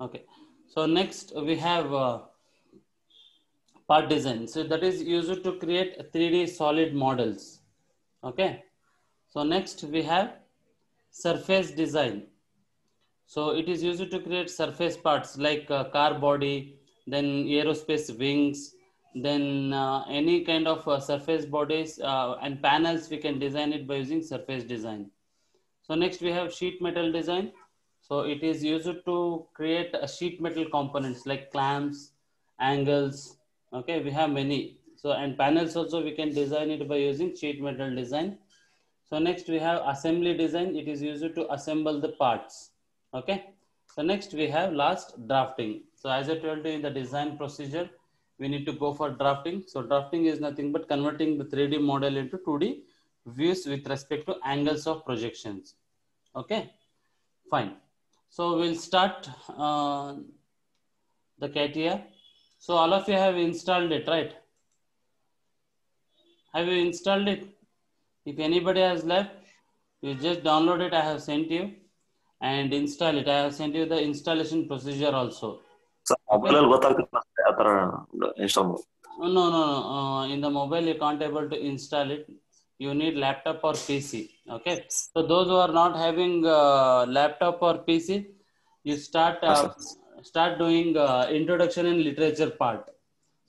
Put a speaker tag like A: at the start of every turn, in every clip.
A: Okay. So next we have part design. So that is used to create 3D solid models. Okay. So next we have surface design. So it is used to create surface parts like car body, then aerospace wings, then any kind of surface bodies and panels. We can design it by using surface design. So next we have sheet metal design. So it is used to create a sheet metal components like clamps, angles. Okay, we have many. So and panels also we can design it by using sheet metal design. So next we have assembly design. It is used to assemble the parts. Okay. So next we have last drafting. So as I told you in the design procedure, we need to go for drafting. So drafting is nothing but converting the 3D model into 2D views with respect to angles of projections. Okay. Fine. So we'll start the CATIA. So all of you have installed it, right? Have you installed it? If anybody has left, you just download it. I have sent you and install it. I have sent you the installation procedure also.
B: Sir mobile
A: Okay.
B: ಅಲ್ಲಿ ಗೊತ್ತಾಗ್ತಿಲ್ಲ ಆ ತರ install ಮಾಡಿ.
A: No, no, no. In the mobile, you can't able to install it. You need laptop or PC. Okay. So those who are not having laptop or PC, you
B: ಹಾಂ sir.
A: start doing introduction in literature part.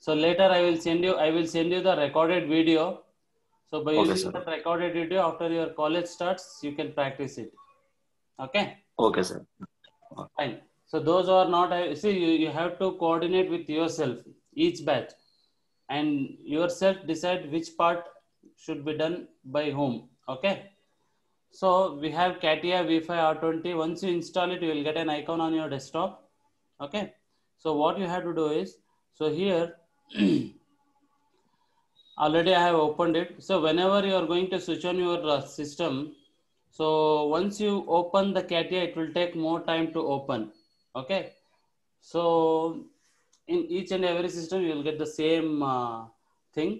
A: So later I will send you. I will send you the recorded video. So by
B: okay
A: using
B: sir.
A: that recorded video after your college starts, you can practice it. Okay.
B: Okay sir.
A: Fine. So those who are not, see, you have to coordinate with yourself, each batch, and yourself decide which part should be done by whom. Okay. So we have CATIA V5 R20. Once you install it, you will get an icon on your desktop. Okay. So what you have to do is, so here already I have opened it. So whenever you are going to switch on your system, so once you open the CATIA, it will take more time to open. Okay. So in each and every system you will get the same thing.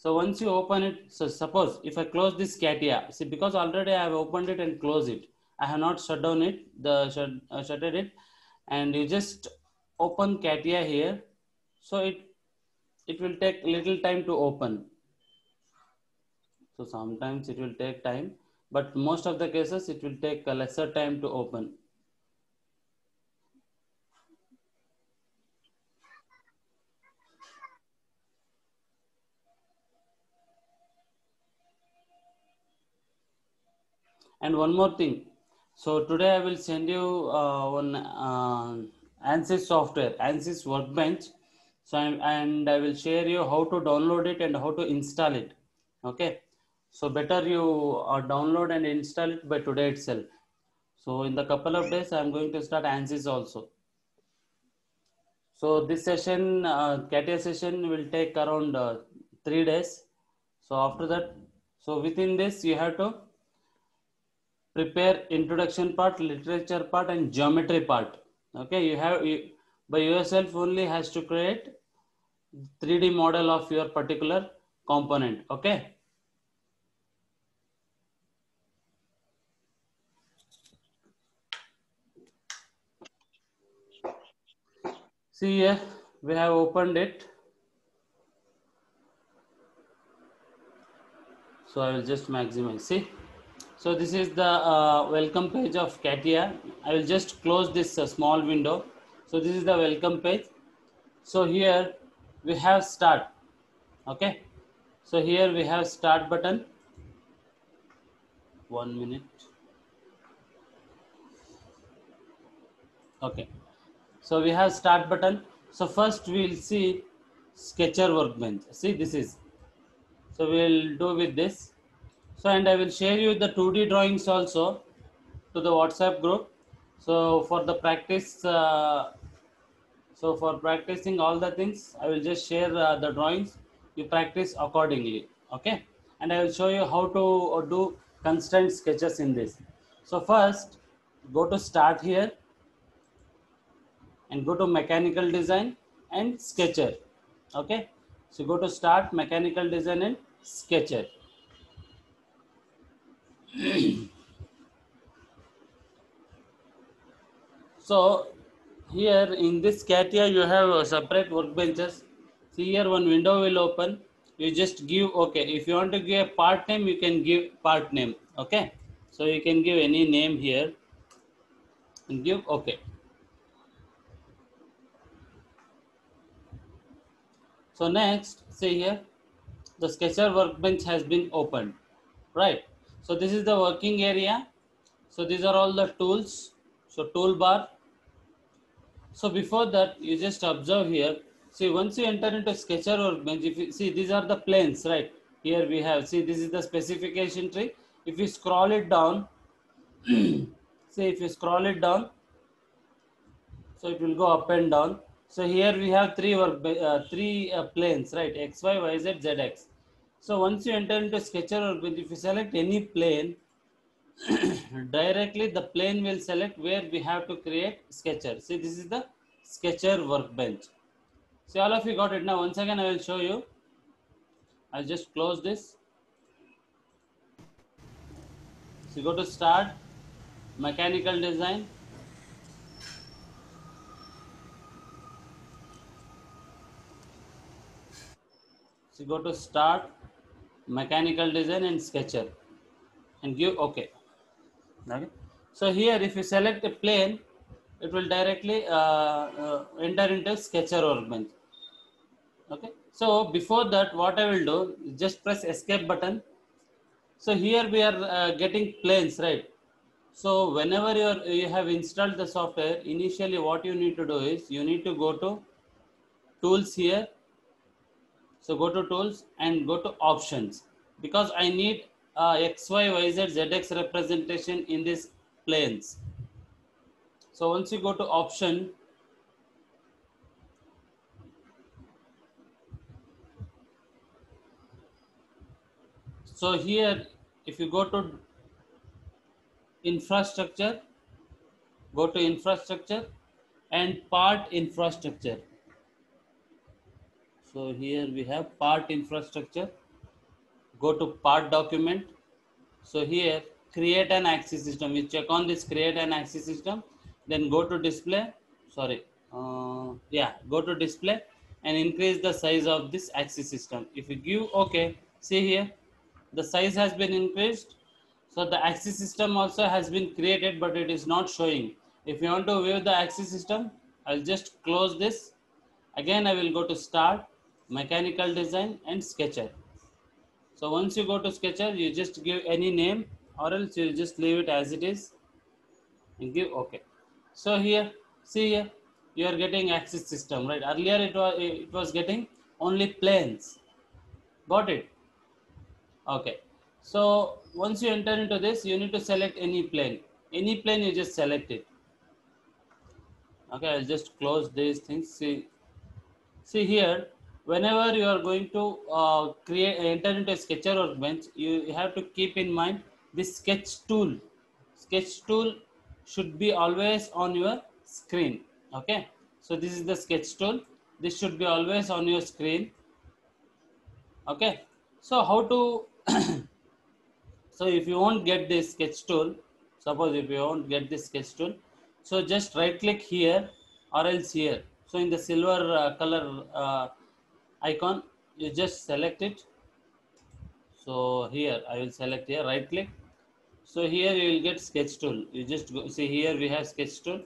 A: So once you open it, so suppose if I close this CATIA, see, because already I have opened it and closed it, I have not shut down it, shuttered it, and you just open CATIA here. So it will take little time to open. So sometimes it will take time, but most of the cases it will take a lesser time to open. And one more thing. So today I will send you one ANSYS software, ANSYS Workbench. So and I will share you how to download it and how to install it. Okay. So better you download and install it by today itself. So in the couple of days, I am going to start ANSYS also. So this session, CATIA session will take around 3 days. So after that, so within this you have to prepare introduction part, literature part, and geometry part. Okay, you by yourself only has to create 3D model of your particular component. Okay. See here, we have opened it. So I will just maximize. See. So this is the welcome page of CATIA. I will just close this small window. So this is the welcome page. So here we have start. Okay. So here we have start button. 1 minute. Okay. So we have start button. So first we will see Sketcher Workbench. See, this is. So we will do with this. So and I will share you the 2D drawings also to the WhatsApp group. So for the practice, so for practicing all the things, I will just share the drawings. You practice accordingly. Okay. And I will show you how to do constraint sketches in this. So first, go to start here and go to mechanical design and sketcher. Okay. So go to start, mechanical design and sketcher. So Here in this CATIA you have separate workbenches. See here one window will open. You just give okay. If you want to give a part name, you can give part name. Okay. So you can give any name here and give okay. So next, see here, the Sketcher workbench has been opened, right? So this is the working area. So these are all the tools. So toolbar. So before that, you just observe here. See, once you enter into Sketcher workbench, if you see these are the planes, right? Here we have, see, this is the specification tree. If you scroll it down, see, if you scroll it down, so it will go up and down. So here we have three planes, right? X, Y, Y, Z, Z, X. So once you enter into Sketcher workbench, if you select any plane, directly the plane will select where we have to create Sketcher. See, this is the Sketcher workbench. See, all of you got it now. Once again, I will show you. I'll just close this. So go to start, mechanical design. So go to start, mechanical design and Sketcher and give OK. Okay. So here if you select a plane, it will directly enter into Sketcher workbench. Okay. So before that, what I will do, just press escape button. So here we are getting planes, right? So whenever you have installed the software, initially what you need to do is you need to go to tools here. So go to tools and go to options because I need X, Y, Y, Z, ZX representation in these planes. So once you go to option, so here if you go to infrastructure, go to infrastructure and part infrastructure. So here we have part infrastructure. Go to part document. So here create an axis system. You check on this create an axis system. Then go to display. Sorry. Go to display and increase the size of this axis system. If you give OK, see here, the size has been increased. So the axis system also has been created, but it is not showing. If you want to view the axis system, I'll just close this. Again, I will go to start, mechanical design and Sketcher. So once you go to Sketcher, you just give any name or else you just leave it as it is and give OK. So here, see here, you are getting axis system, right? Earlier it was getting only planes. Got it? Okay. So once you enter into this, you need to select any plane. Any plane, you just select it. Okay, I'll just close these things. See here, whenever you are going to enter into a Sketcher workbench, you have to keep in mind this sketch tool. Sketch tool should be always on your screen. Okay, so this is the sketch tool. This should be always on your screen. Okay, so how to so if you won't get this sketch tool, suppose if you won't get this sketch tool, so just right click here or else here. So in the silver color icon, you just select it. So here I will select here, right click. So here you will get sketch tool. You just go, see here we have sketch tool,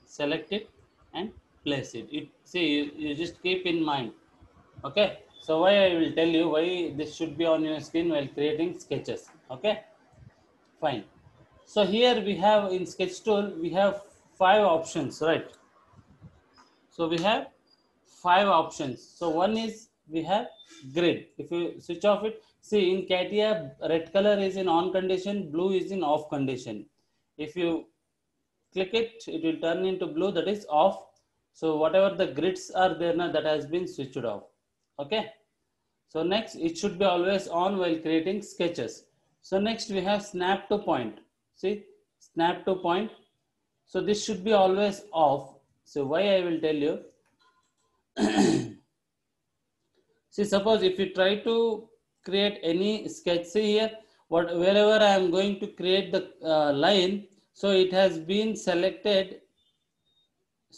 A: select it and place it. You just keep in mind. Okay. So why I will tell you why this should be on your screen while creating sketches. Okay. Fine. So here we have in sketch tool, we have 5 options, right? So we have 5 options. So one is we have grid. If you switch off it, see in CATIA, red color is in on condition, blue is in off condition. If you click it, it will turn into blue, that is off. So whatever the grids are there now, that has been switched off. Okay. So next, it should be always on while creating sketches. So next we have snap to point. See, snap to point. So this should be always off. So why I will tell you. See, suppose if you try to create any sketch, see here, wherever I am going to create the line, so it has been selected.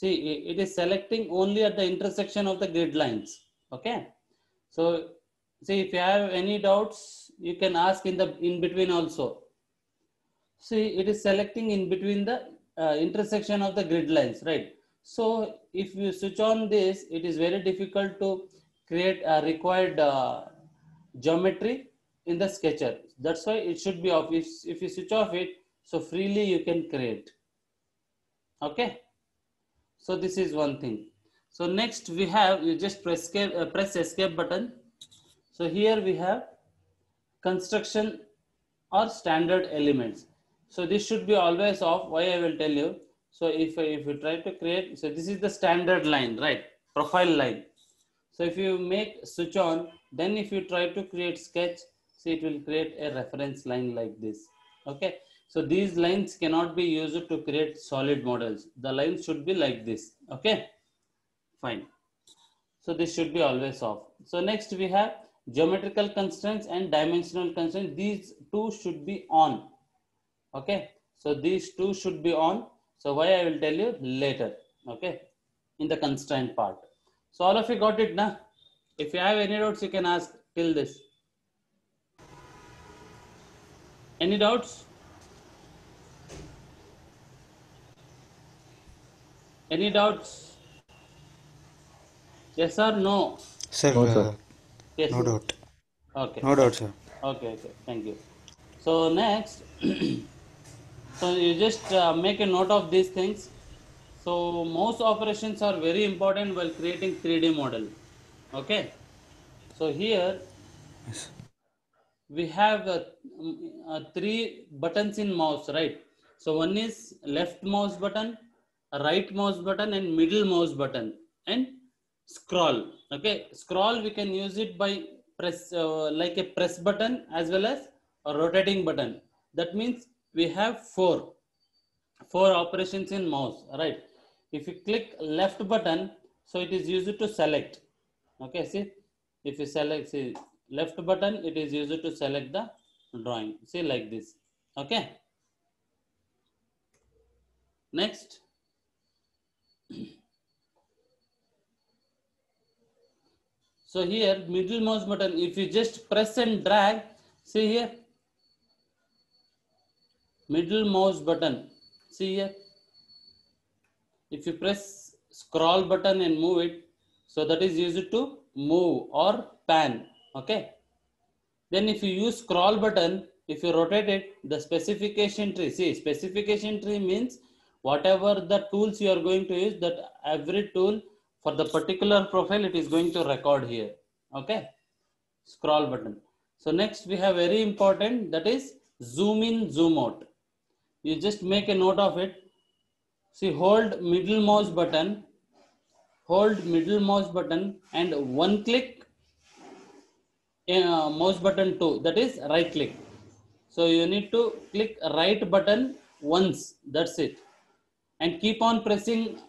A: See, it is selecting only at the intersection of the grid lines. Okay. So see, if you have any doubts, you can ask in between also. See, it is selecting in between the intersection of the grid lines, right? So if you switch on this, it is very difficult to create a required geometry in the sketcher. That's why it should be off. If you switch off it, so freely you can create. Okay. So this is one thing. So next we have, you just press escape button. So here we have construction or standard elements. So this should be always off. Why I will tell you. So if you try to create, so this is the standard line, right? Profile line. So if you make switch on, then if you try to create sketch, see it will create a reference line like this. Okay. So these lines cannot be used to create solid models. The lines should be like this. Okay. Fine. So this should be always off. So next we have geometrical constraints and dimensional constraints. These two should be on. Okay. So these two should be on. So why I will tell you later. Okay. In the constraint part. So all of you got it now? If you have any doubts, you can ask till this. Any doubts? Any doubts? Yes or no?
C: Sir,
B: No, sir.
A: Yes.
C: no doubt.
A: Okay.
C: No doubt, sir.
A: Okay. Thank you. So next, so you just make a note of these things. So mouse operations are very important while creating 3D model. Okay. So here
C: Yes.
A: we have three buttons in mouse, right? So one is left mouse button, right mouse button, and middle mouse button, and scroll. Okay, scroll we can use it by press like a press button as well as a rotating button. That means we have four operations in mouse, right? If you click left button, so it is used to select. Okay, see, if you select, see, left button, it is used to select the drawing. See, like this. Okay. Next. So here, middle mouse button, if you just press and drag, see here, middle mouse button, see here. If you press scroll button and move it, so that is used to move or pan. Okay. Then if you use scroll button, if you rotate it, the specification tree, see, specification tree means whatever the tools you are going to use, that every tool for the particular profile, it is going to record here. Okay. Scroll button. So next we have very important, that is zoom in, zoom out. You just make a note of it. See, hold middle mouse button and one click mouse button 2, that is right click. So you need to click right button once, that's it, and keep on pressing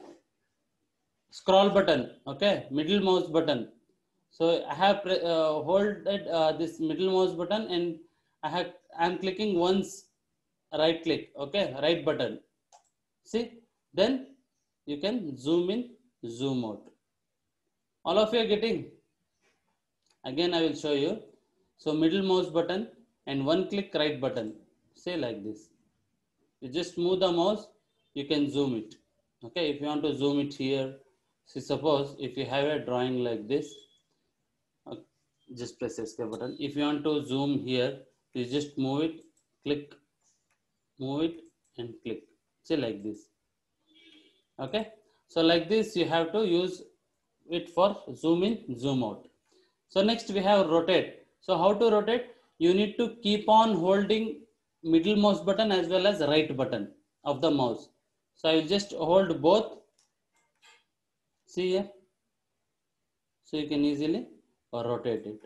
A: scroll button. Okay, middle mouse button. So I have hold that this middle mouse button, and I'm clicking once right click. Okay, right button. See, then you can zoom in, zoom out. All of you are getting? Again, I will show you. So middle mouse button and one click right button. Say like this. You just move the mouse, you can zoom it. Okay, if you want to zoom it here, see, suppose if you have a drawing like this, just press escape button. If you want to zoom here, you just move it, click, move it and click. Say like this. Okay, so like this you have to use it for zoom in, zoom out. So next we have rotate. So how to rotate? You need to keep on holding middle mouse button as well as right button of the mouse. So I will just hold both. See here. So you can easily rotate it.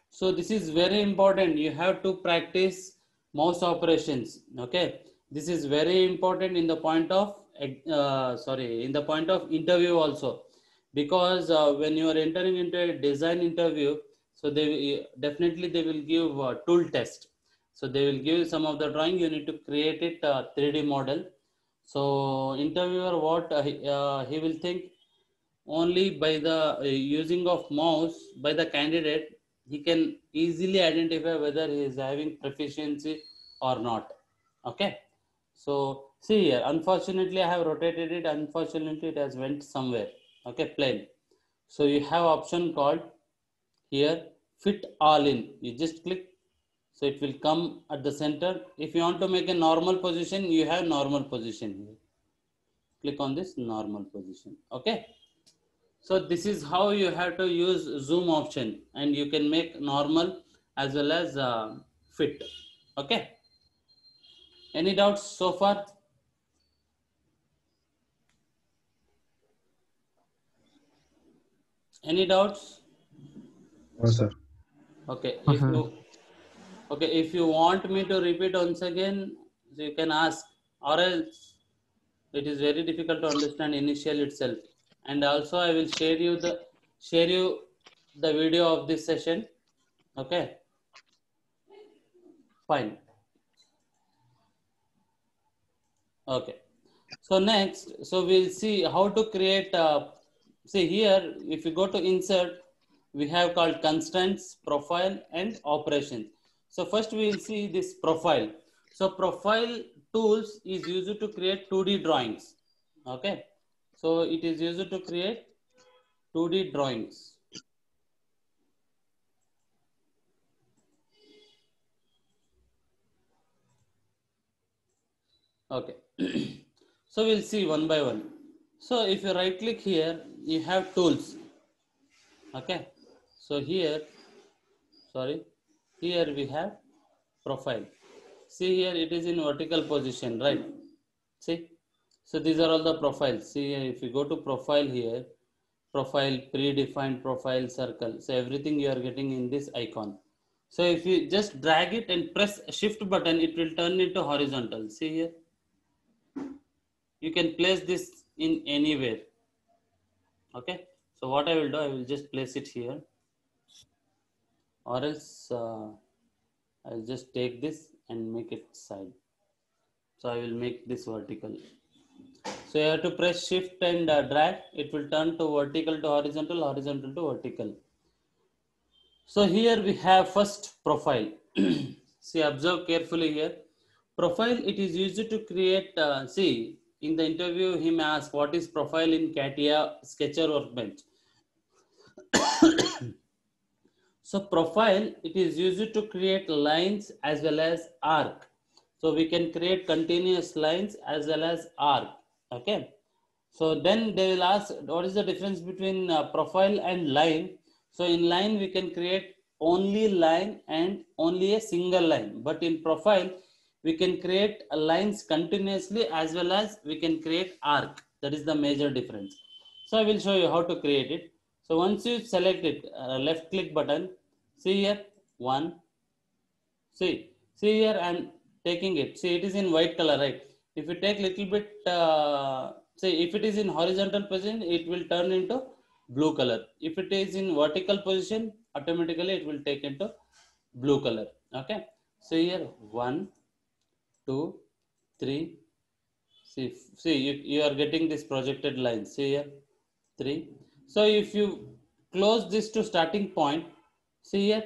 A: So this is very important. You have to practice mouse operations. Okay. This is very important in the point of in the point of interview also, because when you are entering into a design interview, so they definitely they will give a tool test. So they will give some of the drawing. You need to create it 3D model. So interviewer, what he will think, only by the using of mouse by the candidate, he can easily identify whether he is having proficiency or not. Okay. So see here, unfortunately I have rotated it. Unfortunately, it has went somewhere. Okay, plain. So you have option called here fit all in. You just click, so it will come at the center. If you want to make a normal position, you have normal position here. Click on this normal position. Okay. So this is how you have to use zoom option, and you can make normal as well as fit. Okay. Any doubts so far? Any doubts?
C: No, sir.
A: Okay.
D: Mhm.
A: If you want me to repeat once again, you can ask, or else it is very difficult to understand initial itself. And also I will share you the video of this session. Okay. Fine. Okay. So next, so we'll see how to create. See here, if you go to insert, we have called constraints, profile, and operations. So first we will see this profile. So profile tools is used to create 2D drawings. Okay. So it is used to create 2D drawings. Okay. So we'll see one by one. So if you right click here, you have tools. Okay. So here, sorry, here we have profile. See here, it is in vertical position, right? See, so these are all the profiles. See here, if you go to profile here, profile, predefined profile, circle, so everything you are getting in this icon. So if you just drag it and press shift button, it will turn into horizontal. See here, you can place this in anywhere. Okay, so what I will do, I will just place it here, or else I'll just take this and make it side. So I will make this vertical. So you have to press shift and drag. It will turn to vertical to horizontal, horizontal to vertical. So here we have first profile. See, observe carefully here. Profile, it is used to create, see, in the interview, he may ask, what is profile in CATIA Sketcher Workbench? So profile, it is used to create lines as well as arc. So we can create continuous lines as well as arc. Okay. So then they will ask, what is the difference between profile and line? So in line, we can create only line and only a single line. But in profile, we can create lines continuously as well as we can create arc. That is the major difference. So I will show you how to create it. So once you select it, left click button, see here, one, see here, I'm taking it. See, it is in white color, right? If you take little bit, say if it is in horizontal position, it will turn into blue color. If it is in vertical position, automatically it will take into blue color. Okay. So here, one, two, three. See, you are getting this projected line. See here, three. So if you close this to starting point, see here,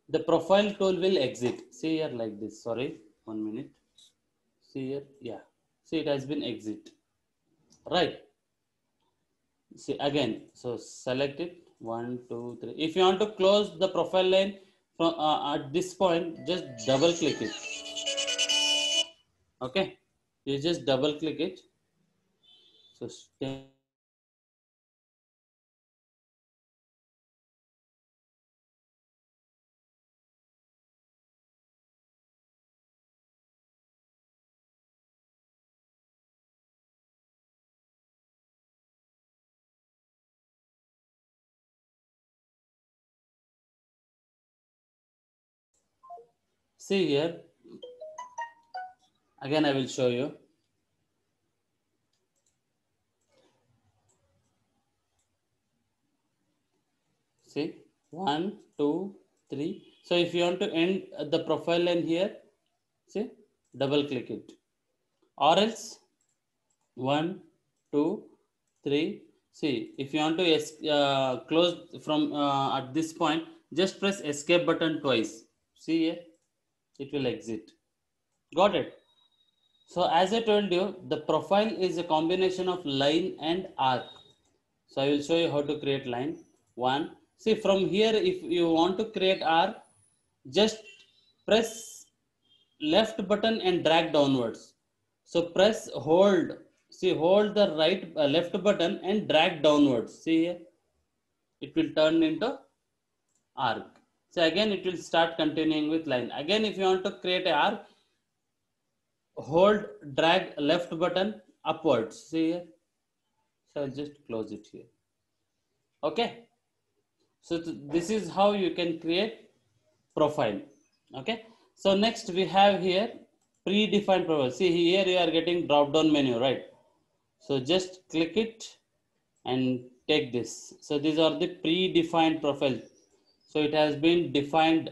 A: the profile tool will exit. See here like this. Sorry, 1 minute. See here, yeah. See, it has been exit. Right. See again. So select it. One, two, three. If you want to close the profile line from at this point, just double click it. Okay. You just double click it. So stay. See here. Again, I will show you. See, one, two, three. So if you want to end the profile line here, see, double click it. Or else 1, 2, 3. See, if you want to close from at this point, just press escape button twice. See here, it will exit. Got it? So as I told you, the profile is a combination of line and arc. So I will show you how to create line. One, see from here, if you want to create arc, just press left button and drag downwards. So press hold, see hold the right left button and drag downwards. See here, it will turn into arc. So again it will start continuing with line. Again if you want to create a arc, hold drag left button upwards. See here. So I'll just close it here. Okay. So this is how you can create profile. Okay. So next we have here predefined profile. See here you are getting drop down menu, right? So just click it and take this. So these are the predefined profile. So it has been defined.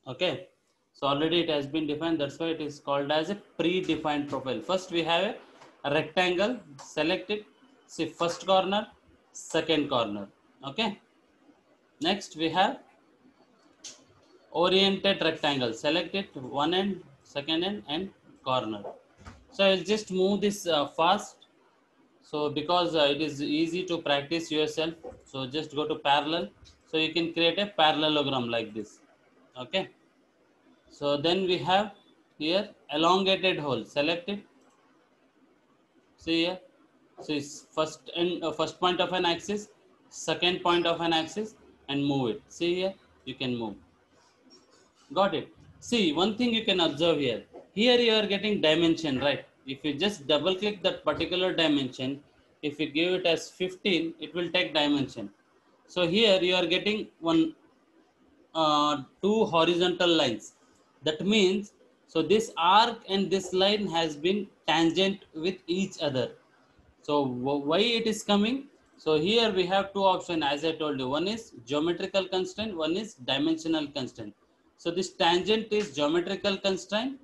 A: Okay. So already it has been defined. That's why it is called as a predefined profile. First we have a rectangle. Select it. See first corner, second corner. Okay. Next we have oriented rectangle. Select it, one end, second end, and corner. So I'll just move this fast. So because it is easy to practice yourself. So just go to parallel. So you can create a parallelogram like this. Okay. So then we have here elongated hole. Select it. See here. So it's first point of an axis, second point of an axis, and move it. See here. You can move. Got it. See, one thing you can observe here. Here you are getting dimension, right? If you just double click that particular dimension, if you give it as 15, it will take dimension. So here you are getting two horizontal lines. That means, so this arc and this line has been tangent with each other. So why it is coming? So here we have two options as I told you. One is geometrical constraint, one is dimensional constraint. So this tangent is geometrical constraint.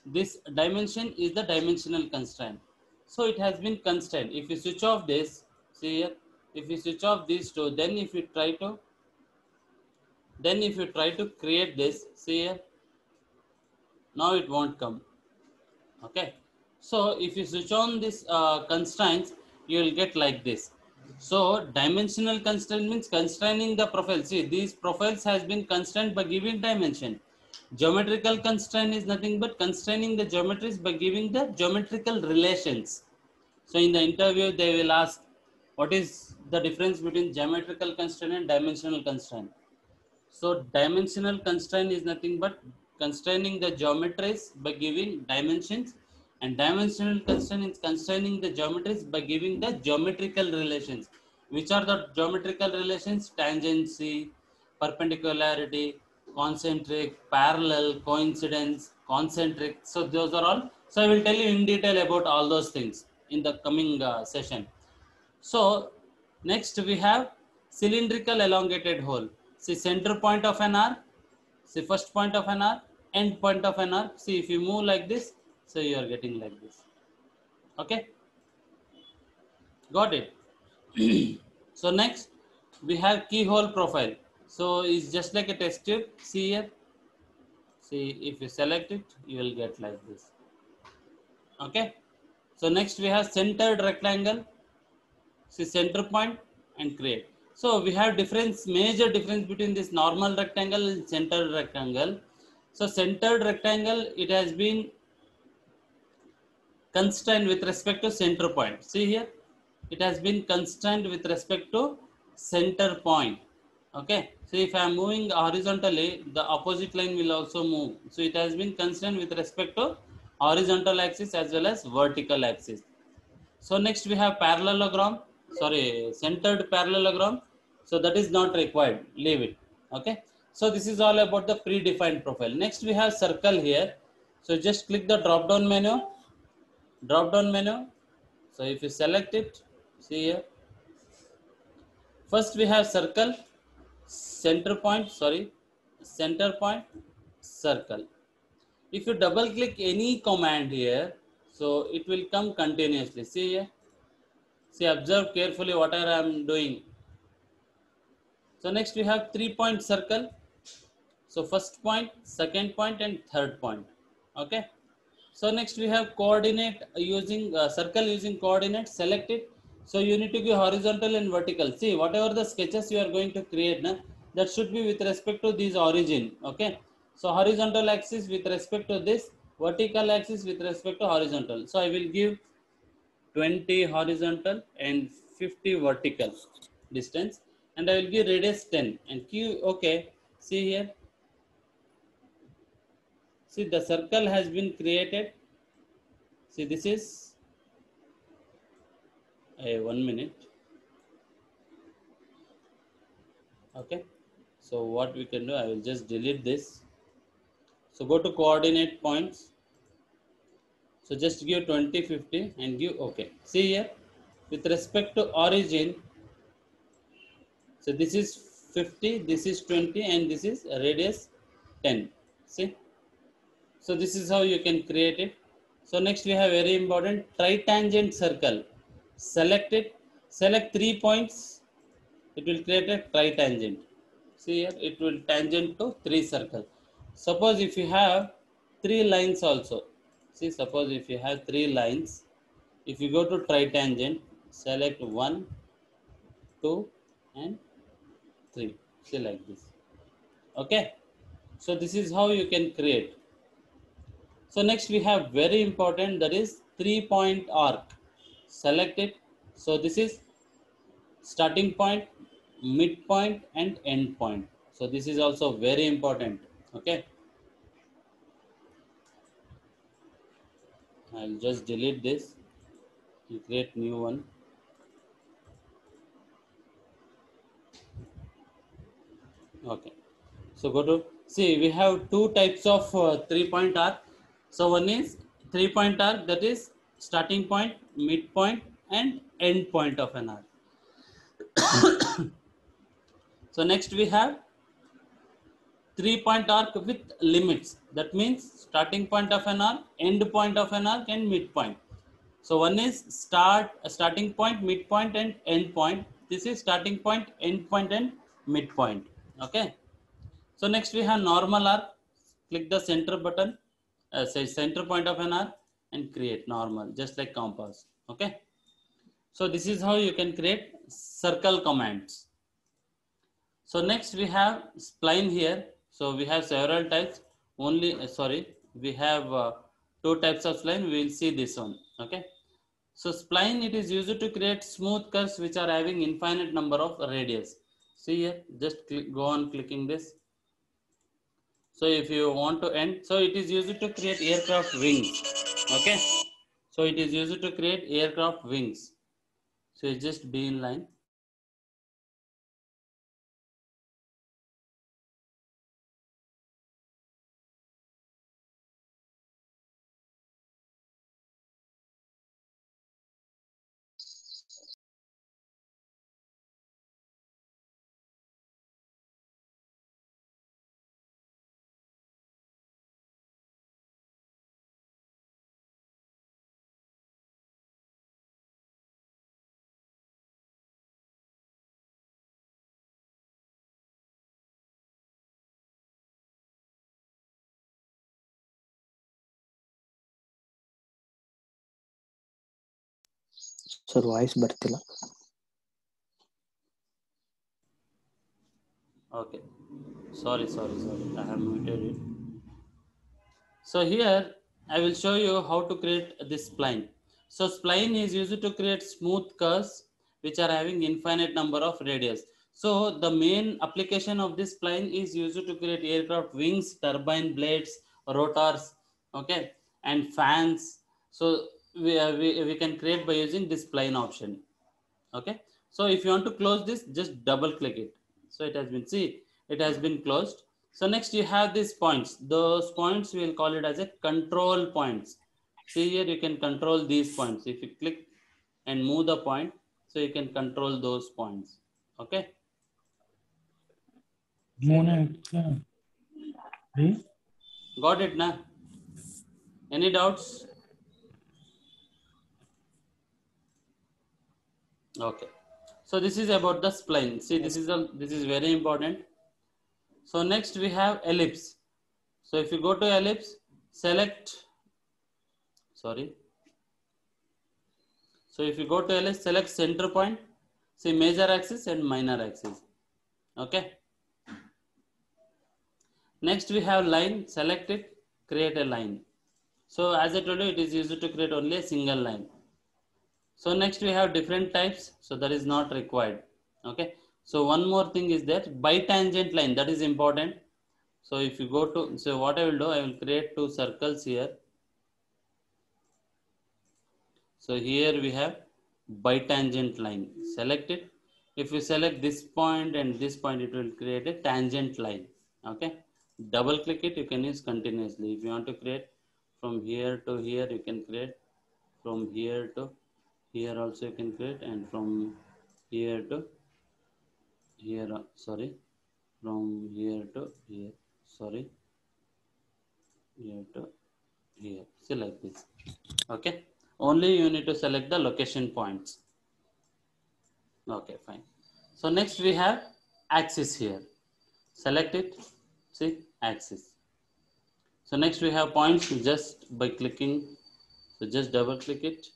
A: This dimension is the dimensional constraint. So it has been constrained. If you switch off this, see here, if you switch off these two, then if you try to create this, see here, now it won't come. Okay. So if you switch on this constraints, you will get like this. So dimensional constraint means constraining the profile. See, these profiles has been constrained by giving dimension. Geometrical constraint is nothing but constraining the geometries by giving the geometrical relations. So in the interview, they will ask, what is the difference between geometrical constraint and dimensional constraint? So dimensional constraint is nothing but constraining the geometries by giving dimensions, and dimensional constraint is constraining the geometries by giving the geometrical relations. Which are the geometrical relations? Tangency, perpendicularity, concentric, parallel, coincidence, concentric. So those are all. So I will tell you in detail about all those things in the coming session. So next we have cylindrical elongated hole. See center point of an arc, see first point of an arc, end point of an arc. See if you move like this, so you are getting like this. Okay, got it. So next we have keyhole profile. So it's just like a test tube. See here. See if you select it, you will get like this. Okay. So next we have centered rectangle. See center point and create. So we have major difference between this normal rectangle and centered rectangle. So centered rectangle, it has been constrained with respect to center point. See here, it has been constrained with respect to center point. Okay. So if I am moving horizontally, the opposite line will also move. So it has been constrained with respect to horizontal axis as well as vertical axis. So next we have centered parallelogram. So that is not required, leave it. Okay. So this is all about the predefined profile. Next we have circle here. So just click the drop down menu. So if you select it, see here. First we have circle, center point, circle. If you double click any command here, So it will come continuously. See here. See, observe carefully whatever I am doing. So next we have 3-point circle. So first point, second point, and third point. Okay. So next we have coordinate using circle using coordinate. Select it. So you need to give horizontal and vertical. See, whatever the sketches you are going to create, na, that should be with respect to this origin. Okay. So horizontal axis with respect to this, vertical axis with respect to horizontal. So I will give 20 horizontal and 50 vertical distance, and I will give radius 10 and q. Okay, see here. See, the circle has been created. See, this is a 1 minute. Okay, so what we can do, I will just delete this. So go to coordinate points. So just give 20, 50 and give OK. See here, with respect to origin, so this is 50, this is 20, and this is radius 10. See, so this is how you can create it. So next we have very important tritangent circle. Select it, select 3 points. It will create a tritangent. See here, it will tangent to 3 circles. Suppose if you have 3 lines also. See, suppose if you have 3 lines, if you go to tritangent, select 1, 2, and 3. See, like this. Okay. So this is how you can create. So next we have very important, that is 3-point arc. Select it. So this is starting point, midpoint, and end point. So this is also very important. Okay. I'll just delete this and create new one. Okay. So go to, see, we have 2 types of 3-point arc. So one is 3-point arc, that is starting point, midpoint, and end point of an arc. So next we have 3-point arc with limits. That means starting point of an arc, end point of an arc, and midpoint. So one is starting point, midpoint, and end point. This is starting point, end point, and midpoint. Okay. So next we have normal arc. Click the center button, say center point of an arc, and create normal, just like compass. Okay. So this is how you can create circle commands. So next we have spline here. So we have several types. Only we have 2 types of spline. We will see this one. Okay. So spline, it is used to create smooth curves which are having infinite number of radius. See here, just go on clicking this. So if you want to end, so it is used to create aircraft wings. Okay. So it is used to create aircraft wings. So you just be in line.
D: Sir, voice ಬರ್ತಿಲ್ಲ.
A: Okay. Sorry. I have muted it. So here I will show you how to create this spline. So spline is used to create smooth curves which are having infinite number of radius. So the main application of this spline is used to create aircraft wings, turbine blades, rotors, okay, and fans. So we can create by using this spline option. Okay. So if you want to close this, just double click it. So it has been, see, it has been closed. So next you have these points. Those points we will call it as a control points. See here, you can control these points. If you click and move the point, so you can control those points. Okay.
C: Got it, na? Any doubts?
A: Got it, na? Any doubts? So next we have 3 points. So spline is used to create smooth curves which are having infinite number of radius. So the main application of this spline is used to create aircraft wings, okay, and fans. So we can create by using this spline option. Okay. So if you want to close this, just double click it. So it has been, see, it has been closed. So next you have this points. Those points we will call it as a control points. See here, you can control these points. If you click and move the point, so you can control those points. Okay. Any doubts? Okay. So this is about the spline. See, this is very important. So next we have ellipse. So if you go to ellipse, select, sorry. So if you go to ellipse, select center point, see major axis and minor axis. Okay. Next we have line, select it, create a line. So as I told you, it is used to create only a single line. So next we have different types. So that is not required. Okay. So one more thing is that bitangent line, that is important. So if you go to, so what I will do, I will create two circles here. So here we have bitangent line. Select it. If you select this point and this point, it will create a tangent line. Okay. Double click it, you can use continuously. If you want to create from here to here, you can create. From here to here also you can create, and from here to here, sorry. From here to here, sorry. Here to here. See, like this. Okay. Only you need to select the location points. Okay, fine. So next we have axis here. Select it. See, axis. So next we have points just by clicking. So just double click it.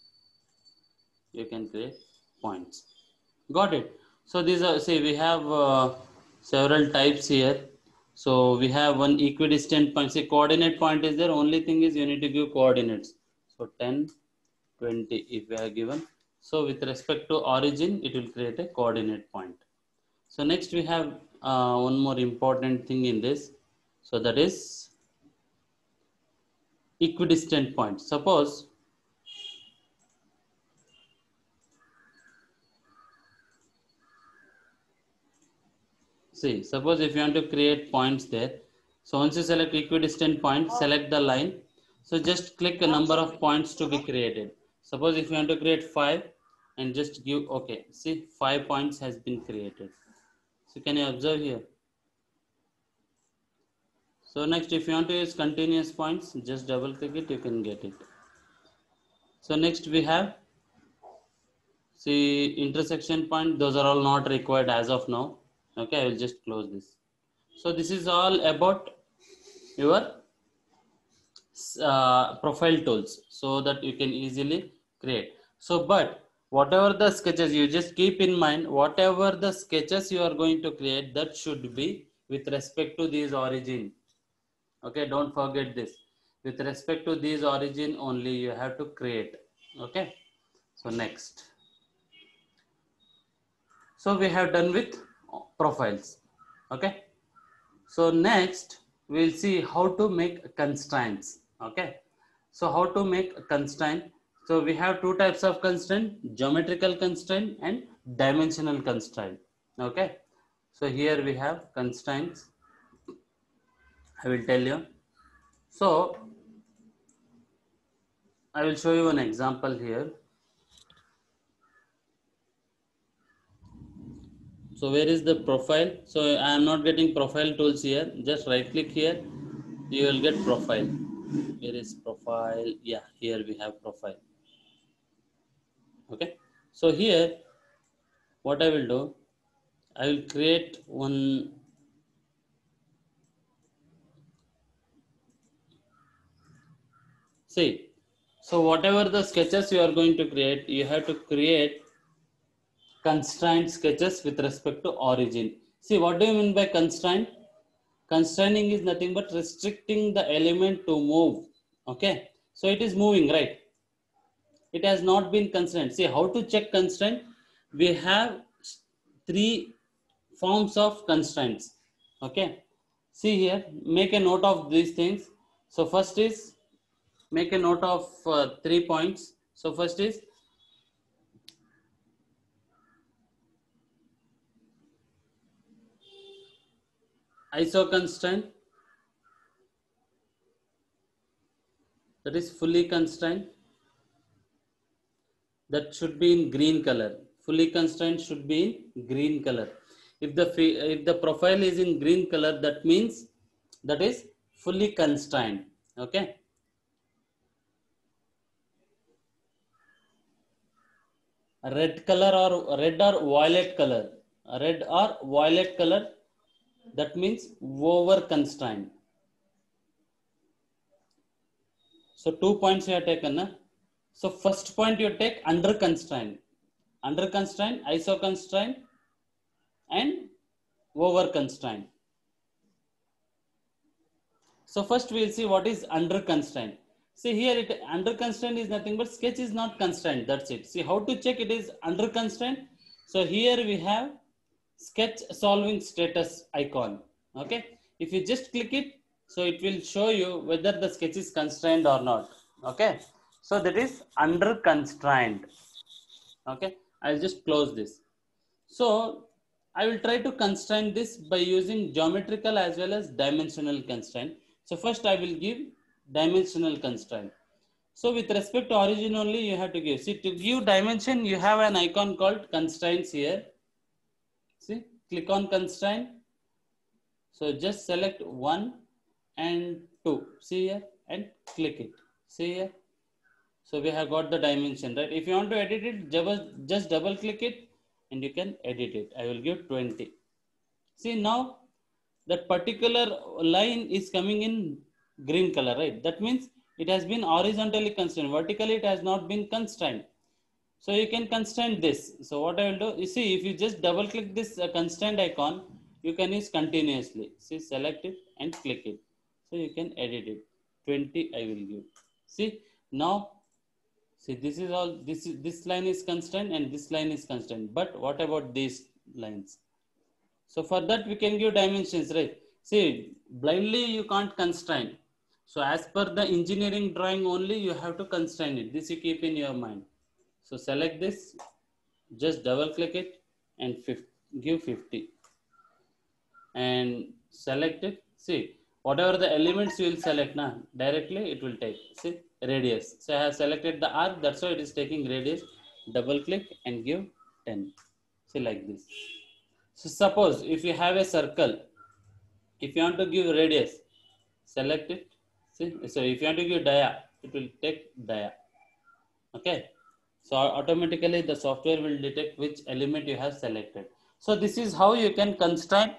A: You can create points. Got it. So these are, see, we have several types here. So we have one equidistant point. See, coordinate point is there. Only thing is you need to give coordinates. So 10, 20 if we are given. So with respect to origin, it will create a coordinate point. So next we have one more important thing in this. So that is equidistant point. Suppose suppose if you want to create points there. So once you select equidistant point, select the line. So just click a number of points to be created. Suppose if you want to create 5 and just give, okay, see 5 points has been created. So can you observe here? So next, if you want to use continuous points, just double click it, you can get it. So next we have, see, intersection point, those are all not required as of now. Okay, I will just close this. So this is all about your profile tools, so that you can easily create. So, but whatever the sketches, you just keep in mind, whatever the sketches you are going to create, that should be with respect to these origin. Okay, don't forget this. With respect to these origin only you have to create. Okay. So next. So we have done with profiles. Okay. So next we'll see how to make constraints. Okay. So how to make a constraint. So we have two types of constraint, geometrical constraint and dimensional constraint. Okay. So here we have constraints. I will tell you. So I will show you an example here. So where is the profile? So I am not getting profile tools here. Just right click here. You will get profile. Where is profile? Yeah, here we have profile. Okay. So here, what I will do, I will create one. See, so whatever the sketches you are going to create, you have to create constraint sketches with respect to origin. See, what do you mean by constraint? Constraining is nothing but restricting the element to move. Okay. So it is moving, right? It has not been constrained. See, how to check constraint? We have three forms of constraints. Okay. See here, make a note of these things. So first is, make a note of 3 points. So first is ISO constraint, that is fully constrained, that should be in green color. Fully constrained should be in green color. If the profile is in green color, that means that is fully constrained. Okay. red color or red or violet color. Red or violet color, that means over constraint. So 2 points you have taken. Na? So first point you take under constraint. Under constraint, iso constraint, and over constraint. So first we will see what is under constraint. See here, it under constraint is nothing but sketch is not constraint. That's it. See how to check it is under constraint. So here we have sketch solving status icon. Okay. If you just click it, so it will show you whether the sketch is constrained or not. Okay. So that is under constraint. Okay. I'll just close this. So I will try to constrain this by using geometrical as well as dimensional constraint. So first I will give dimensional constraint. So with respect to origin only, you have to give. See, to give dimension, you have an icon called constraints here. See, click on constraint. So just select 1 and 2. See here and click it. See here. So we have got the dimension, right? If you want to edit it, just double click it and you can edit it. I will give 20. See now that particular line is coming in green color, right? That means it has been horizontally constrained. Vertically it has not been constrained. So you can constrain this. So what I will do, you see, if you just double click this constraint icon, you can use continuously. See, select it and click it. So you can edit it. 20 I will give. See now. See, this is all, this line is constrained and this line is constrained. But what about these lines? So for that we can give dimensions, right? See, blindly you can't constrain. So as per the engineering drawing only, you have to constrain it. This you keep in your mind. So select this, just double click it and give 50. And select it. See, whatever the elements you will select now, directly it will take. See, radius. So I have selected the arc, that's why it is taking radius. Double click and give 10. See, like this. So suppose if you have a circle, if you want to give radius, select it. See, so if you want to give dia, it will take dia. Okay. So automatically the software will detect which element you have selected. So this is how you can constrain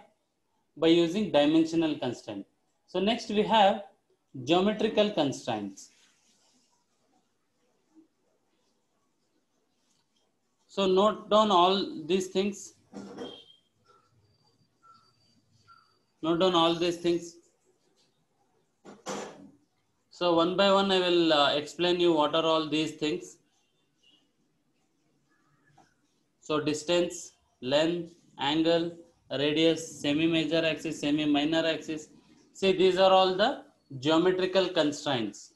A: by using dimensional constraint. So next we have geometrical constraints. So note down all these things. Note down all these things. So one by one I will explain you what are all these things. So distance, length, angle, radius, semi-major axis, semi-minor axis. See, these are all the geometrical constraints.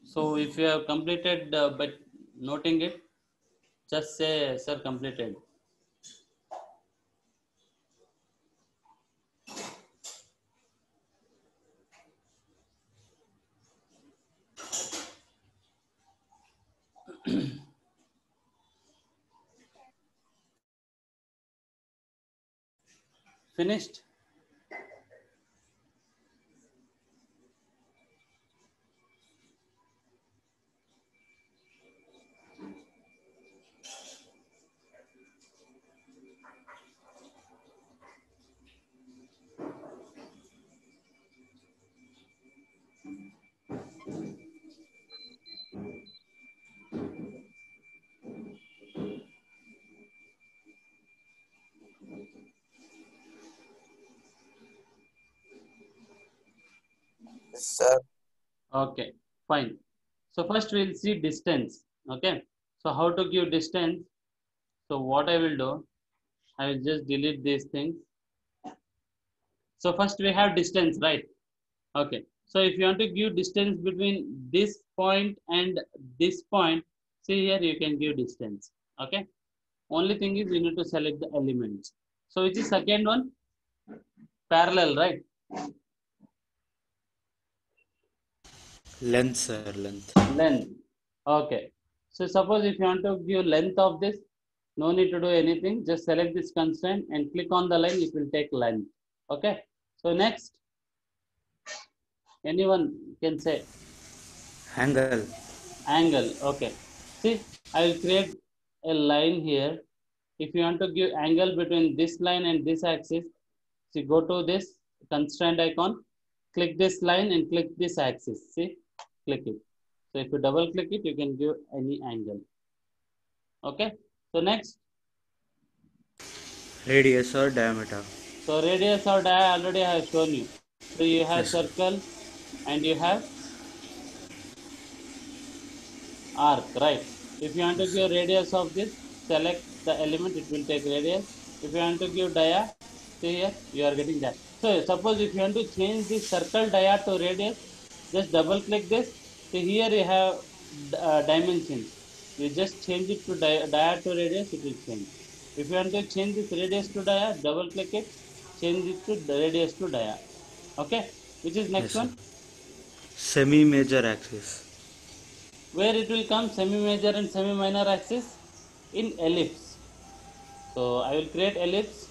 A: So if you have completed by noting it, just say, sir, completed. Finished?
E: Yes, sir.
A: Okay, fine. So first we'll see distance. Okay. So how to give distance? So what I will do, I will just delete these things. So first we have distance, right? Okay. So if you want to give distance between this point and this point, see here you can give distance. Okay. Only thing is you need to select the elements. So which is second one? Parallel, right?
F: Length, sir, length.
A: Length. Okay. So suppose if you want to give length of this, no need to do anything. Just select this constraint and click on the line. It will take length. Okay. So next, Anyone can say.
F: Angle.
A: Angle. Okay. See, I will create a line here. If you want to give angle between this line and this axis, see, go to this constraint icon, click this line and click this axis. See, click it. So if you double click it, you can give any angle. Okay. So next,
F: Radius or diameter.
A: so radius or dia already I have shown you. So you have
F: Yes.
A: circle and you have arc, right? If you want to give radius of this, select the element, it will take radius. If you want to give dia, see here, you are getting that. So suppose if you want to change this circle dia to radius, just double click this. See here you have dimensions. You just change it to dia to radius, it will change. If you want to change this radius to dia, double click it, change it to the radius to dia. Okay, which is next
F: Yes,
A: one?
F: Semi-major axis.
A: Where it will come semi-major and semi-minor axis? In ellipse. So I will create ellipse.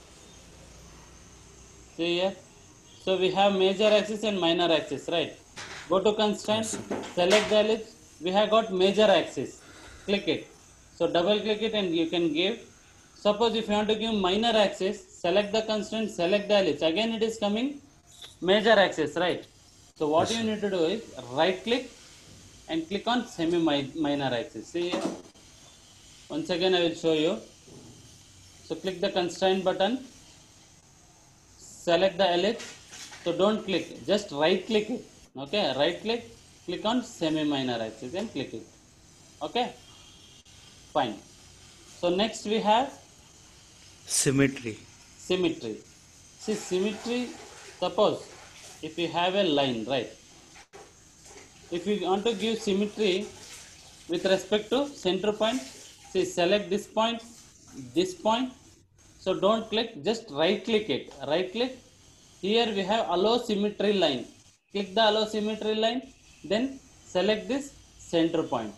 A: See here. So we have major axis and minor axis, right? Go to constraint, select the ellipse. We have got major axis. Click it. So double click it and you can give. Suppose if you want to give minor axis, select the constraint, select the ellipse. Again it is coming major axis, right? So what you need to do is right click and click on semi minor axis. See here. Once again I will show you. So click the constraint button, select the ellipse. So don't click, just right click it. Okay, right click, click on semi minor axis and click it. Okay, fine. So next we have
F: Symmetry.
A: symmetry. See, symmetry, suppose if you have a line, right? If you want to give symmetry with respect to center point, see, select this point, this point. So don't click, just right click it. Right click. Here we have allow symmetry line. Click the allow symmetry line, then select this center point.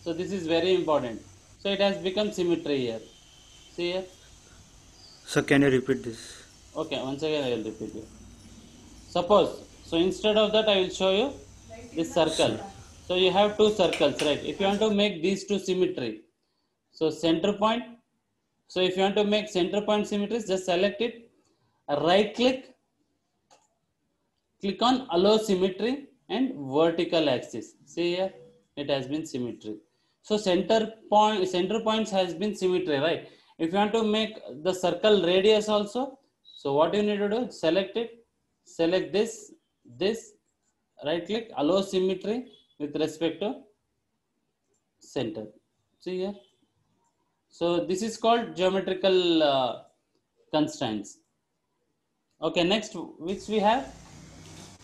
A: So this is very important. So it has become symmetry here. See here.
F: So can you repeat this?
A: Okay, once again I will repeat it. Suppose, so instead of that I will show you this circle. So you have two circles, right? If you want to make these two symmetry, so center point. So if you want to make center point symmetries, just select it, right click, click on allow symmetry and vertical axis. See here, it has been symmetry. So center points has been symmetry, right? If you want to make the circle radius also, so what you need to do, select it, select this, right click, allow symmetry with respect to center. See here. So this is called geometrical constraints. Okay, next which we have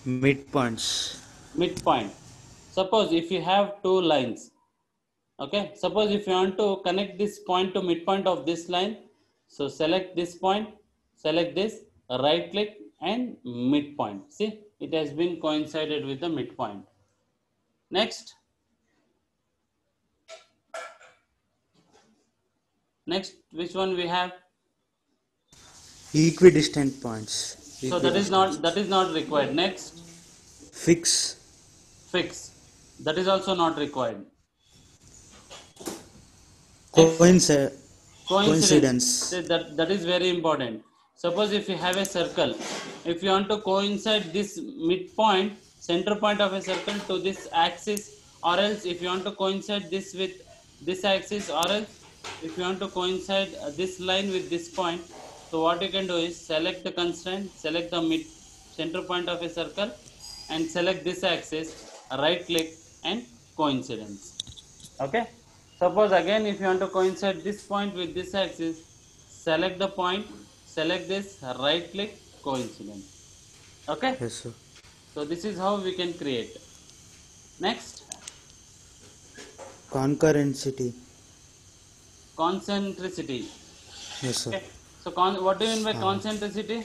F: Midpoints.
A: midpoint. Suppose if you have two lines, okay, suppose if you want to connect this point to midpoint of this line, so select this point, select this, right click and midpoint. See, it has been coincided with the midpoint. Next which one we have?
F: Equidistant points.
A: So that is not required. Next,
F: Fix.
A: that is also not required.
F: Coincidence.
A: See, that is very important. Suppose if you have a circle, if you want to coincide this midpoint, center point of a circle to this axis, or else if you want to coincide this with this axis, or else if you want to coincide this line with this point, so what you can do is select the constraint, select the mid center point of a circle and select this axis, right click and coincidence. Okay. Suppose again if you want to coincide this point with this axis, select the point, select this, right click, coincidence. Okay.
F: Yes, sir.
A: So this is how we can create. Next,
F: Concurrency.
A: concentricity.
F: Yes, sir.
A: Okay. So what do you mean by concentricity?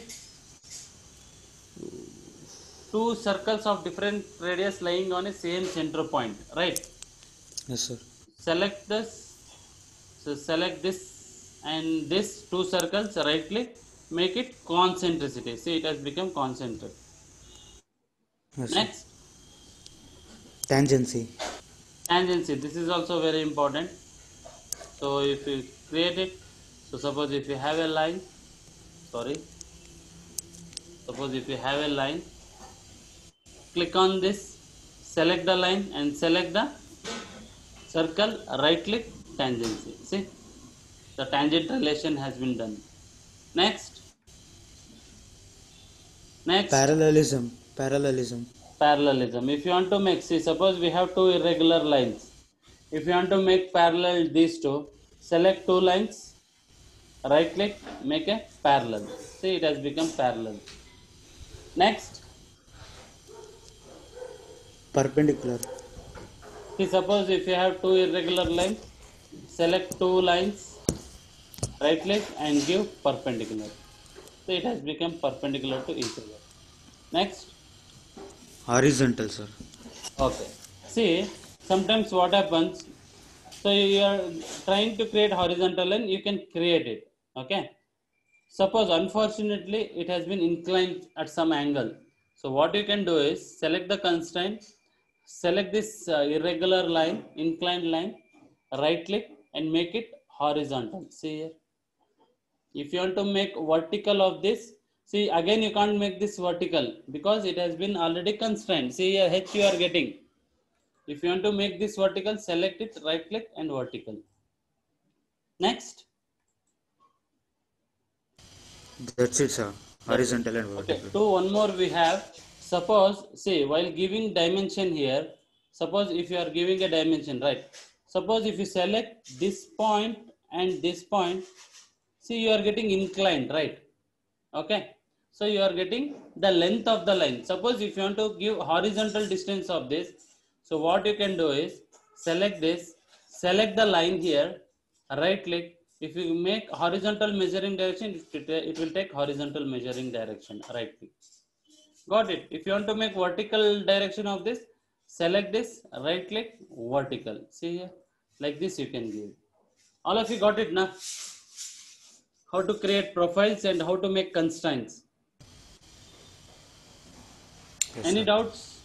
A: Two circles of different radius lying on a same center point, right?
F: Yes, sir.
A: Select this, so select this and this two circles, right click, make it concentricity. See, it has become concentric.
F: Yes, sir.
A: Next,
F: Tangency.
A: tangency. This is also very important. So if you create it, so suppose if you have a line, sorry, suppose if you have a line, click on this, select the line and select the circle, right click, tangency. See, the tangent relation has been done. Next,
F: Parallelism. Parallelism.
A: parallelism. If you want to make, see, suppose we have two irregular lines. If you want to make parallel these two, select two lines, right click, make a parallel. See, it has become parallel. Next,
F: Perpendicular.
A: see, suppose if you have two irregular lines, select two lines, right click and give perpendicular. So it has become perpendicular to each other. Next,
F: Horizontal, sir.
A: okay. See, sometimes what happens, so you are trying to create horizontal line, you can create it. Okay. Suppose unfortunately it has been inclined at some angle. So what you can do is select the constraint, select this irregular line, inclined line, right click and make it horizontal. See here. If you want to make vertical of this, see again you can't make this vertical because it has been already constrained. See here H you are getting. If you want to make this vertical, select it, right click and vertical. Next.
F: That's it, sir.
A: That's it.
F: Horizontal and
A: Okay,
F: vertical.
A: two one more we have. Suppose, see, while giving dimension here, suppose if you are giving a dimension, right? Suppose if you select this point and this point, see you are getting inclined, right? Okay. So you are getting the length of the line. Suppose if you want to give horizontal distance of this, so what you can do is select this, select the line here, right click. If you make horizontal measuring direction, it will take horizontal measuring direction, right click. Got it. If you want to make vertical direction of this, select this, right click, vertical. See here, like this you can give. All of you got it now? How to create profiles and how to make constraints.
F: Yes,
A: Any
F: sir.
A: doubts?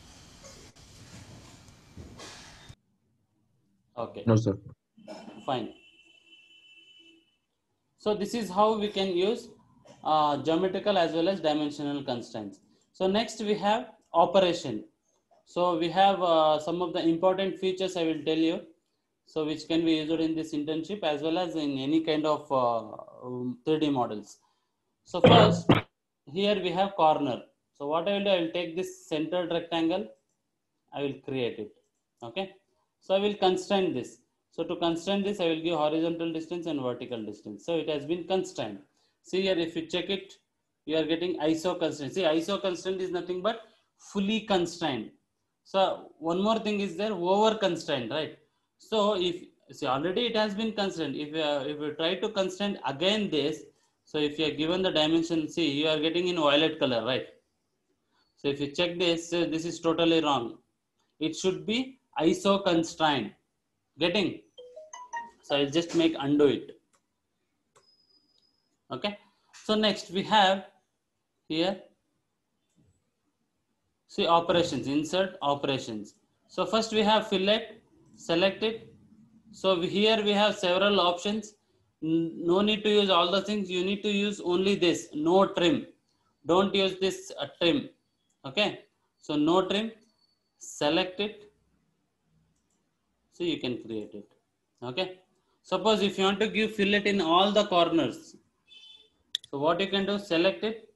A: Okay,
C: No, sir.
A: fine. So this is how we can use geometrical as well as dimensional constraints. So next we have operation. So we have some of the important features I will tell you. So which can be used in this internship as well as in any kind of 3D models. So first, here we have corner. So what I will do, I will take this centered rectangle, I will create it. Okay. So I will constrain this. So to constrain this, I will give horizontal distance and vertical distance. So it has been constrained. See here, if you check it, you are getting ISO constraint. See, ISO constraint is nothing but fully constrained. So one more thing is there, over constrained, right? So if, see, already it has been constrained. If you try to constrain again this, so if you are given the dimension, see, you are getting in violet color, right? So if you check this, this is totally wrong. It should be ISO constrained. Getting? So I'll just make undo it. Okay. So next we have here, see operations, insert operations. So first we have fillet, select it. So here we have several options. No need to use all the things. You need to use only this, no trim. Don't use this trim. Okay. So no trim, select it. So you can create it. Okay. Suppose if you want to give fillet in all the corners, so what you can do, select it,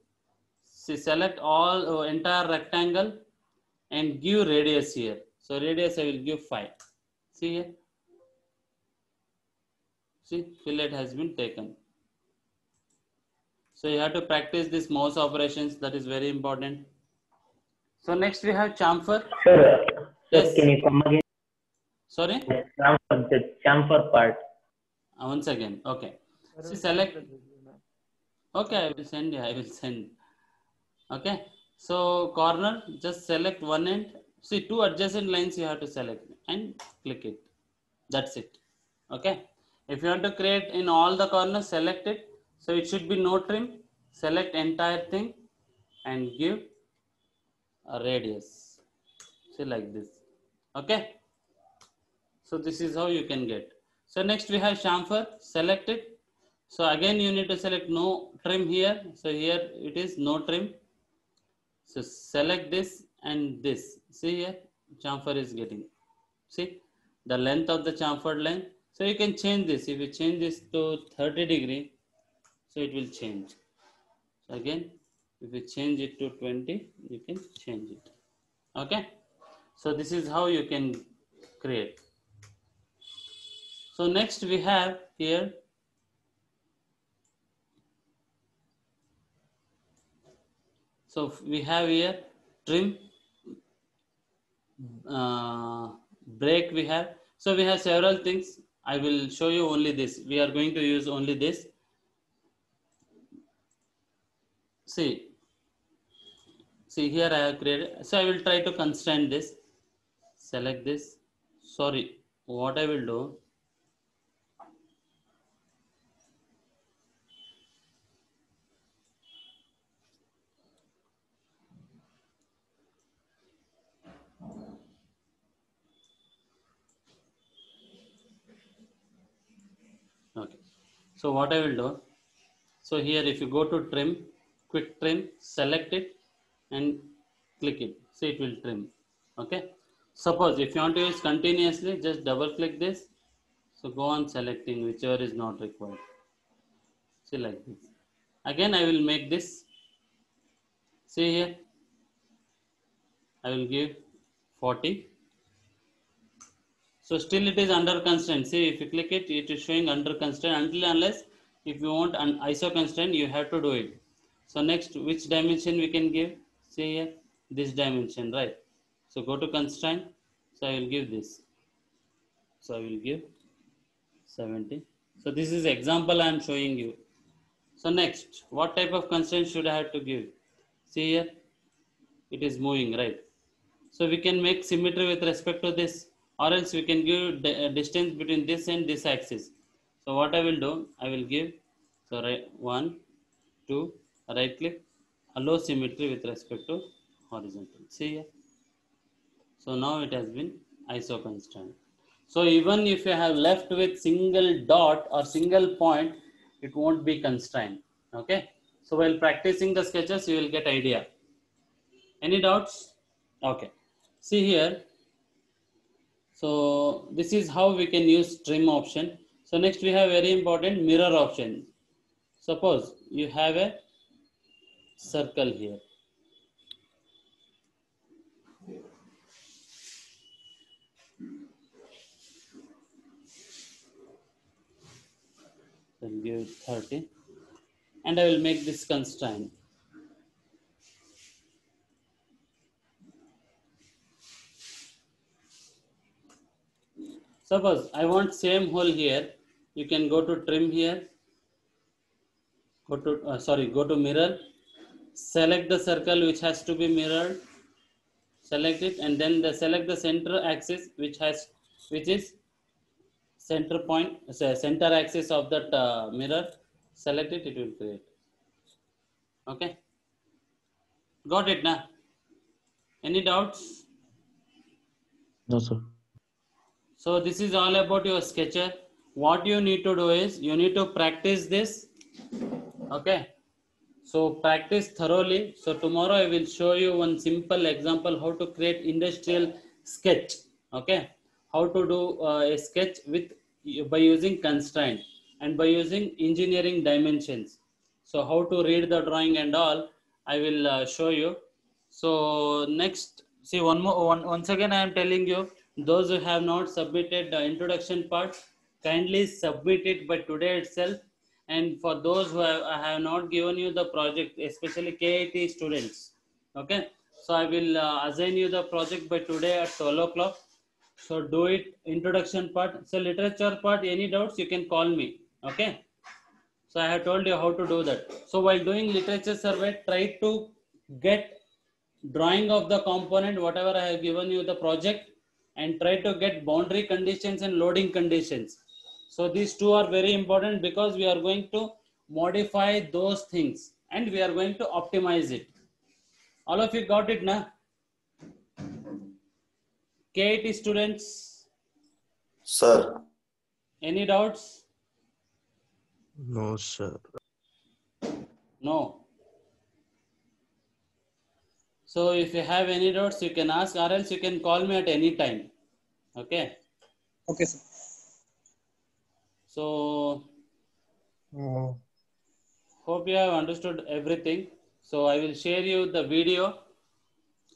A: select all entire rectangle and give radius here. So radius I will give 5. See here. See, fillet has been taken. So you have to practice this mouse operations. That is very important. So next we have chamfer.
G: Sir,
A: Yes.
G: can you come again?
A: Sorry.
G: The chamfer part.
A: Once again. Okay. See, select. Okay, I will send you. I will send. Okay. So corner, just select one end. See, two adjacent lines you have to select and click it. That's it. Okay. If you want to create in all the corners, select it. So it should be no trim. Select entire thing and give a radius. See, like this. Okay. So this is how you can get. So next we have chamfer. Select it. So again you need to select no trim here. So here it is no trim. So select this and this. See here, chamfer is getting. See the length of the chamfered line. So you can change this. If you change this to 30 degree, so it will change. So again, if you change it to 20, you can change it. Okay. So this is how you can create. So next we have here so we have here trim, break we have. So we have several things. I will show you only this. We are going to use only this. See here I have created. So I will try to constrain this. Select this. Sorry, what I will do. Okay. So what I will do. So here if you go to trim, quick trim, select it and click it. See it will trim. Okay. Suppose if you want to use continuously, just double click this. So go on selecting whichever is not required. See like this. Again I will make this. See here. I will give 40. So still it is under constraint. See if you click it, it is showing under constraint until unless if you want an ISO constraint, you have to do it. So next, which dimension we can give? See here, this dimension, right? So go to constraint. So I will give this. So I will give 70. So this is example I am showing you. So next, what type of constraint should I have to give? See here, it is moving, right? So we can make symmetry with respect to this, or else we can give distance between this and this axis. So what I will do, I will give, so right, 1, 2, right click, allow symmetry with respect to horizontal. See here. So now it has been ISO constraint. So even if you have left with single dot or single point, it won't be constrained. Okay. So while practicing the sketches, you will get idea. Any doubts? Okay. See here. So this is how we can use trim option. So next we have very important mirror option. Suppose you have a circle here. Then give 30 and I will make this constraint. Suppose I want same hole here, you can go to trim here, go to mirror, select the circle which has to be mirrored, select it, and then select the center axis which is center point, center axis of that mirror, select it, it will create. Okay, got it now? Any doubts?
D: No, sir.
A: So this is all about your sketcher. What you need to do is you need to practice this. Okay. So practice thoroughly. So tomorrow I will show you one simple example how to create industrial sketch. Okay. How to do a sketch by using constraint and by using engineering dimensions. So how to read the drawing and all I will show you. So next, see once again I am telling you, those who have not submitted the introduction part, kindly submit it by today itself. And for those who I have not given you the project, especially KIT students, okay, so I will assign you the project by today at 12 o'clock. So do it, introduction part. So literature part, any doubts you can call me, okay. So I have told you how to do that. So while doing literature survey, try to get drawing of the component, whatever I have given you the project, and try to get boundary conditions and loading conditions. So these two are very important because we are going to modify those things and we are going to optimize it. All of you got it now? K80 students,
B: Sir.
A: any doubts?
C: No, sir.
A: No. So if you have any doubts, you can ask, or else you can call me at any time. Okay.
H: Okay, sir.
A: So
C: Oh,
A: hope you have understood everything. So I will share you the video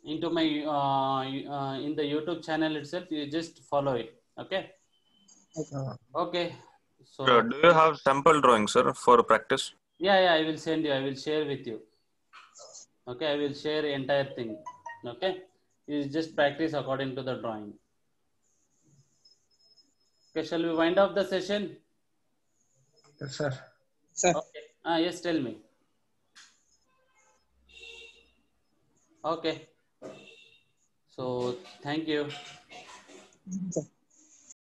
A: into my in the YouTube channel itself. You just follow it. Okay. Okay. So
I: Do you have sample drawings, sir, for practice?
A: yeah, I will send you. I will share with you. Okay, I will share entire thing. Okay, you just practice according to the drawing. Okay, shall we wind up the session?
C: yes, sir.
H: Sir.
A: Okay. Yes, tell me. Okay. So thank you.
H: Sir.